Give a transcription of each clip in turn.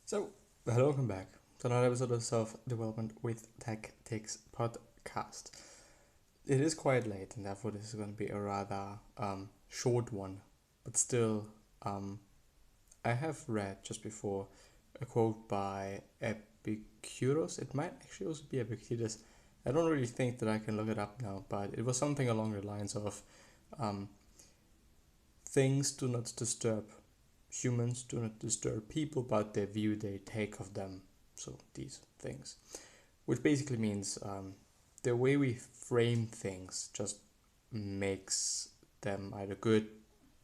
So, hello, welcome back to another episode of Self Development with Tactics podcast. It is quite late, and therefore, this is going to be a rather short one, but still, I have read just before a quote by Epicurus. It might actually also be Epictetus. I don't really think that I can look it up now, but it was something along the lines of um, things do not disturb humans, do not disturb people, but the view they take of them. So these things, which basically means the way we frame things just makes them either good,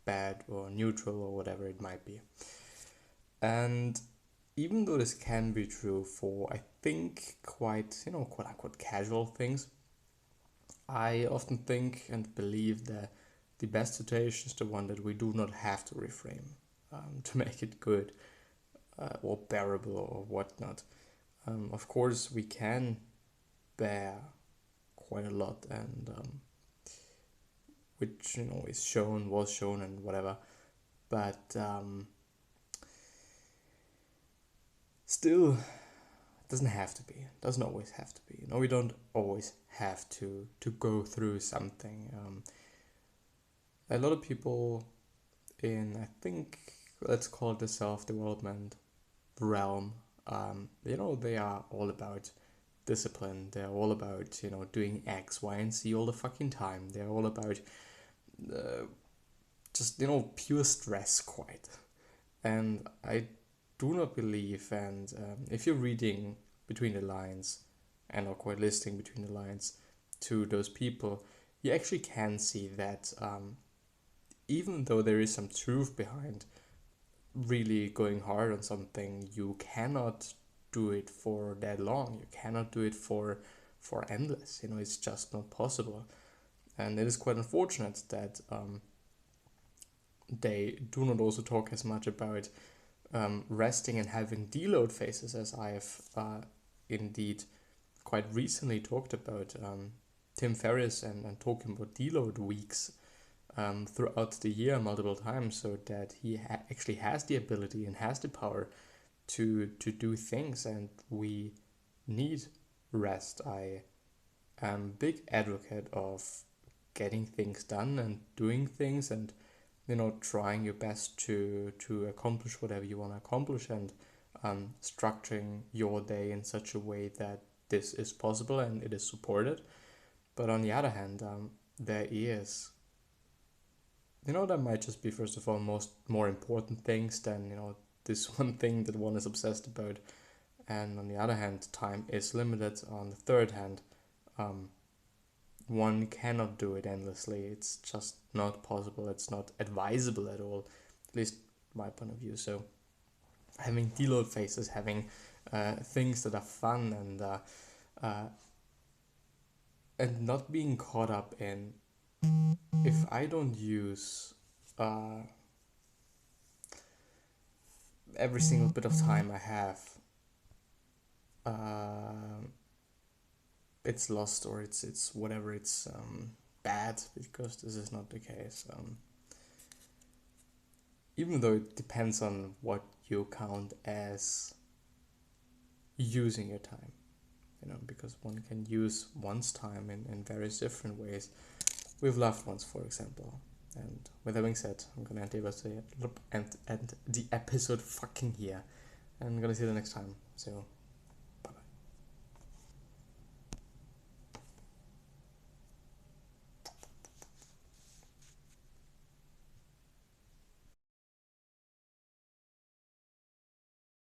bad, or neutral, or whatever it might be. And even though this can be true for, I think, quite, quote unquote casual things, I often think and believe that the best situation is the one that we do not have to reframe to make it good or bearable or whatnot. Of course, we can bear quite a lot, and which is shown, was shown, and whatever. But still, it doesn't have to be. It doesn't always have to be. We don't always have to go through something. A lot of people in, I think, let's call it the self-development realm, they are all about discipline. They're all about, doing X, Y, and Z all the fucking time. They're all about just, pure stress quite. And I do not believe, and if you're reading between the lines and are quite listening between the lines to those people, you actually can see that even though there is some truth behind really going hard on something, you cannot do it for that long. You cannot do it for endless. It's just not possible. And it is quite unfortunate that they do not also talk as much about resting and having deload phases as I have indeed quite recently talked about. Tim Ferriss and talking about deload weeks throughout the year multiple times, so that he actually has the ability and has the power to do things, and we need rest. I am a big advocate of getting things done and doing things, and trying your best to accomplish whatever you want to accomplish, and structuring your day in such a way that this is possible and it is supported. But on the other hand, there is, that might just be, first of all, more important things than this one thing that one is obsessed about. And on the other hand, time is limited. On the third hand, one cannot do it endlessly. It's just not possible. It's not advisable at all, at least my point of view. So having deload phases, having things that are fun, and not being caught up in, if I don't use every single bit of time I have, it's lost, or it's whatever, it's bad, because this is not the case. Even though it depends on what you count as using your time, because one can use one's time in various different ways with loved ones, for example. And with that being said, I'm gonna end the episode fucking here, and I'm gonna see you the next time. So